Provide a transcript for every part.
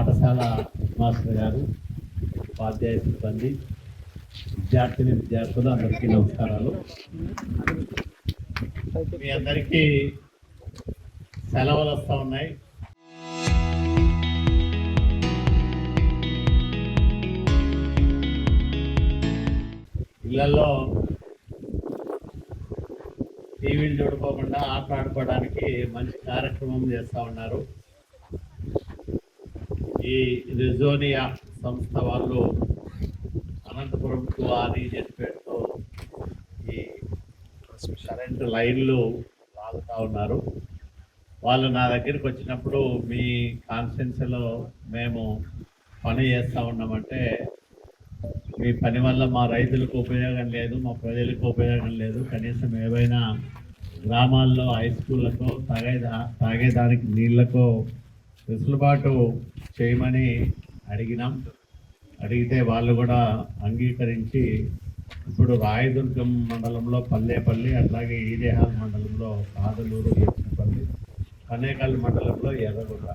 పాఠశాల మాస్టర్ గారు, ఉపాధ్యాయ సిబ్బంది, విద్యార్థులు అందరికీ నమస్కారాలు. మీ అందరికీ సెలవులు వస్తూ ఉన్నాయి. ఇళ్లలో టీవీలు చూడుకోకుండా ఆట ఆడుకోవడానికి మంచి కార్యక్రమం చేస్తూ ఉన్నారు. ఈ రిజోనియా సంస్థ వాళ్ళు అనంతపురం టు ఆర్ఈజెడ్పేటతో ఈ కరెంటు లైన్లు లాగుతూ ఉన్నారు. వాళ్ళు నా దగ్గరికి వచ్చినప్పుడు మీ కాన్స్టిట్యున్సీలో మేము పని చేస్తూ ఉన్నామంటే మీ పని వల్ల మా రైతులకు ఉపయోగం లేదు, మా ప్రజలకు ఉపయోగం లేదు, కనీసం ఏవైనా గ్రామాల్లో హై స్కూళ్ళకు తాగేదానికి నీళ్లకు వెసులుబాటు చేయమని అడిగితే వాళ్ళు కూడా అంగీకరించి ఇప్పుడు రాయదుర్గం మండలంలో పల్లేపల్లి, అట్లాగే ఈదేహాల్ మండలంలో కాదలూరు, ఎచ్చినపల్లి, కనేకల్ మండలంలో ఎర్రగుడ్డ,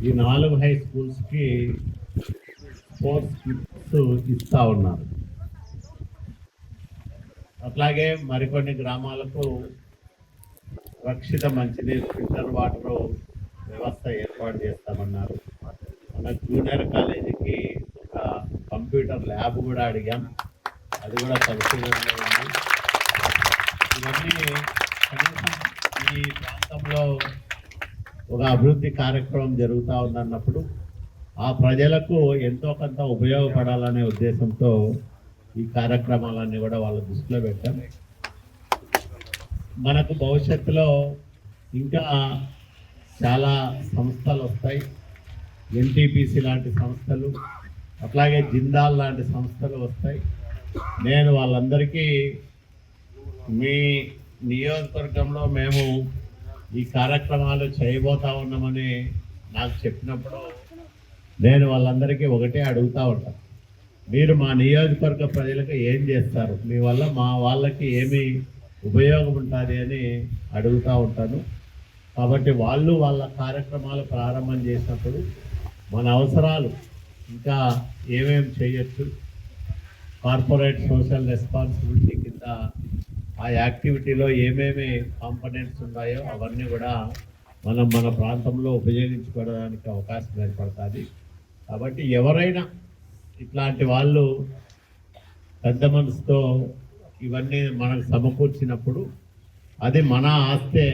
ఈ 4 హై స్కూల్స్కి స్పోర్ట్స్ కిట్స్ ఇస్తూ ఉన్నారు. అట్లాగే మరికొన్ని గ్రామాలకు రక్షిత మంచినీరు, ఫిల్టర్ వాటర్ వ్యవస్థ ఏర్పాటు చేస్తామన్నారు. మన జూనియర్ కాలేజీకి ఒక కంప్యూటర్ ల్యాబ్ కూడా అడిగాం, అది కూడా పరిశీలనలో ఉంది. ఇవన్నీ కనీసం ఈ ప్రాంతంలో ఒక అభివృద్ధి కార్యక్రమం జరుగుతూ ఉందన్నప్పుడు ఆ ప్రజలకు ఎంతో కొంత ఉపయోగపడాలనే ఉద్దేశంతో ఈ కార్యక్రమాలన్నీ కూడా వాళ్ళ దృష్టిలో పెట్టాం. మనకు భవిష్యత్తులో ఇంకా చాలా సంస్థలు వస్తాయి. ఎన్టీపీసీ లాంటి సంస్థలు, అట్లాగే జిందాల్ లాంటి సంస్థలు వస్తాయి. నేను వాళ్ళందరికీ మీ నియోజకవర్గంలో మేము ఈ కార్యక్రమాలు చేయబోతా ఉన్నామని నాకు చెప్పినప్పుడు నేను వాళ్ళందరికీ ఒకటే అడుగుతూ ఉంటాను, మీరు మా నియోజకవర్గ ప్రజలకు ఏం చేస్తారు, మీ వల్ల మా వాళ్ళకి ఏమి ఉపయోగం ఉంటుంది అని అడుగుతూ ఉంటాను. కాబట్టి వాళ్ళు వాళ్ళ కార్యక్రమాలు ప్రారంభం చేసినప్పుడు మన అవసరాలు ఇంకా ఏమేమి చేయొచ్చు, కార్పొరేట్ సోషల్ రెస్పాన్సిబిలిటీ కింద ఆ యాక్టివిటీలో ఏమేమి కాంపనెంట్స్ ఉన్నాయో అవన్నీ కూడా మనం మన ప్రాంతంలో ఉపయోగించుకోవడానికి అవకాశం ఏర్పడుతుంది. కాబట్టి ఎవరైనా ఇట్లాంటి వాళ్ళు పెద్ద మనసుతో ఇవన్నీ మనకు సమకూర్చినప్పుడు అది మన ఆస్తే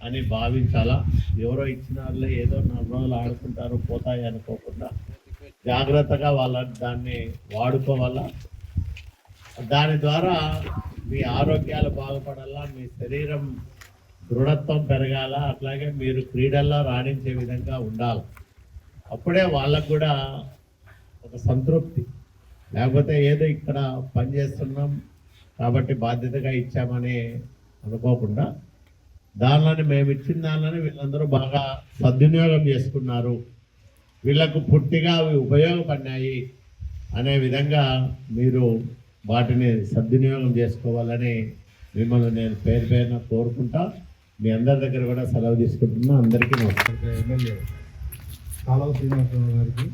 అని భావించాలా. ఎవరో ఇచ్చిన వాళ్ళే ఏదో 4 రోజులు ఆడుకుంటారు పోతాయి అనుకోకుండా జాగ్రత్తగా వాళ్ళ దాన్ని వాడుకోవాలా. దాని ద్వారా మీ ఆరోగ్యాలు బాగుపడాలా, మీ శరీరం దృఢత్వం పెరగాల, అట్లాగే మీరు క్రీడల్లో రాణించే విధంగా ఉండాలి. అప్పుడే వాళ్ళకు కూడా ఒక సంతృప్తి. లేకపోతే ఏదో ఇక్కడ పని చేస్తున్నాం కాబట్టి బాధ్యతగా ఇచ్చామని అనుకోకుండా దానిలోని మేము ఇచ్చిన దానిలోని వీళ్ళందరూ బాగా సద్వినియోగం చేసుకున్నారు, వీళ్ళకు పూర్తిగా అవి ఉపయోగపడినాయి అనే విధంగా మీరు వాటిని సద్వినియోగం చేసుకోవాలని మిమ్మల్ని నేను పేరు పేరున కోరుకుంటా. మీ అందరి దగ్గర కూడా సెలవు తీసుకుంటున్నా. అందరికీ నమస్కారం. ఎమ్మెల్యే కాలువ శ్రీనివాసరావు గారికి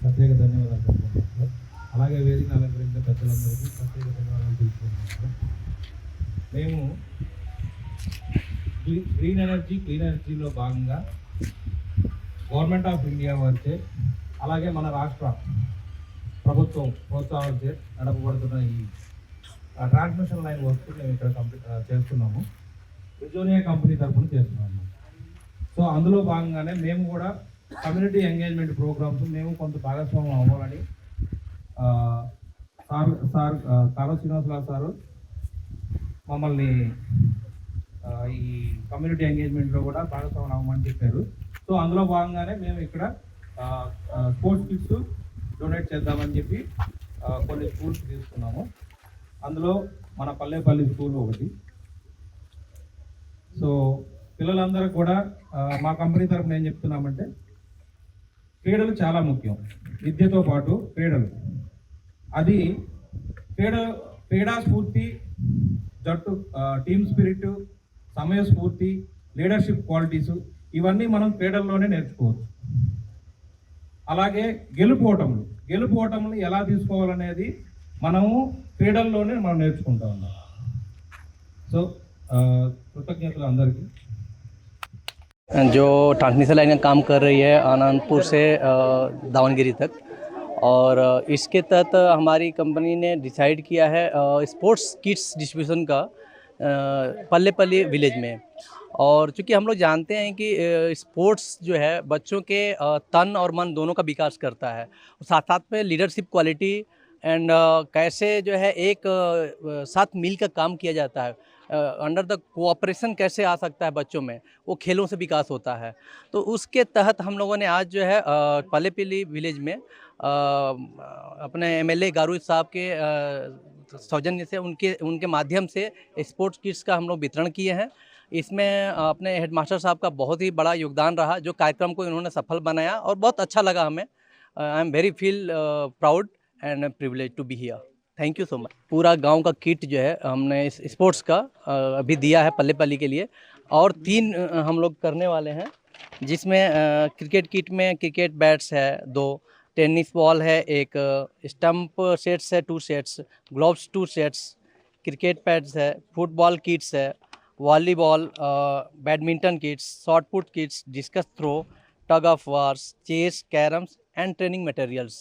ప్రత్యేక ధన్యవాదాలు. అలాగే వేదిక అలంకరించిన పెద్దలందరికీ ప్రత్యేక ధన్యవాదాలు తెలుసుకుంటున్నాను. మేము గ్రీన్ ఎనర్జీలో భాగంగా గవర్నమెంట్ ఆఫ్ ఇండియా వారిచే, అలాగే మన రాష్ట్ర ప్రభుత్వం ప్రోత్సాహంచే నడపబడుతున్న ఈ ట్రాన్స్మిషన్ లైన్ వర్క్ మేము ఇక్కడ చేస్తున్నాము. రిజోనియా కంపెనీ తరఫున చేస్తున్నాము. సో అందులో భాగంగానే మేము కూడా కమ్యూనిటీ ఎంగేజ్మెంట్ ప్రోగ్రామ్స్ మేము కొంత భాగస్వామ్యం అవ్వాలని కాలువ శ్రీనివాసరావు సారు మమ్మల్ని ఈ కమ్యూనిటీ ఎంగేజ్మెంట్లో కూడా భాగస్వామ్యం అవ్వమని చెప్పారు. సో అందులో భాగంగానే మేము ఇక్కడ స్పోర్ట్స్ కిట్స్ డొనేట్ చేద్దామని చెప్పి కొన్ని స్కూల్స్ తీసుకున్నాము. అందులో మన పల్లేపల్లి స్కూల్ ఒకటి. సో పిల్లలందరూ కూడా మా కంపెనీ తరఫున ఏం చెప్తున్నామంటే క్రీడలు చాలా ముఖ్యం. విద్యతో పాటు క్రీడలు, అది క్రీడా స్ఫూర్తి, జట్టు టీమ్ స్పిరిట్, సమయస్ఫూర్తి, లీడర్షిప్ క్వాలిటీస్ ఇవన్నీ మనం క్రీడల్లోనే నేర్చుకోవచ్చు. అలాగే గెలుపు ఓటములు ఎలా తీసుకోవాలనేది మనము క్రీడల్లోనే మనం నేర్చుకుంటా ఉన్నాం. సో కృతజ్ఞతలు అందరికీ. जो ट्रांसमिशन लाइन का काम कर रही है आनंदपुर से दावनगिरी तक, और इसके तहत हमारी कंपनी ने डिसाइड किया है स्पोर्ट्स किट्स डिस्ट्रीब्यूशन का पल्ले पल्ली विलेज में। और चूँकि हम लोग जानते हैं कि स्पोर्ट्स जो है बच्चों के तन और मन दोनों का विकास करता है, साथ साथ में लीडरशिप क्वालिटी एंड कैसे जो है एक साथ मिलकर काम किया जाता है, अंडर द कोऑपरेशन कैसे आ सकता है बच्चों में, वो खेलों से विकास होता है। तो उसके तहत हम लोगों ने आज जो है पल्लेपल्ली विलेज में अपने एमएलए गारू साहब के सौजन्य से उनके माध्यम से स्पोर्ट्स किट्स का हम लोग वितरण किए हैं। इसमें अपने हेडमास्टर साहब का बहुत ही बड़ा योगदान रहा, जो कार्यक्रम को इन्होंने सफल बनाया और बहुत अच्छा लगा हमें। I am very feel proud and privilege to be here. Thank you so much. पूरा गांव का किट जो है हमने इस स्पोर्ट्स का अभी दिया है पल्ले पल्ली के लिए, और 3 हम लोग करने वाले हैं, जिसमें क्रिकेट किट में क्रिकेट बैट्स है 2, टेनिस बॉल है 1, स्टंप सेट्स है 2 sets, gloves 2 sets, cricket pads है, फुटबॉल किट्स है, volleyball, badminton kits, shot put kits, discus throw, tug of wars, chess, carroms and training materials.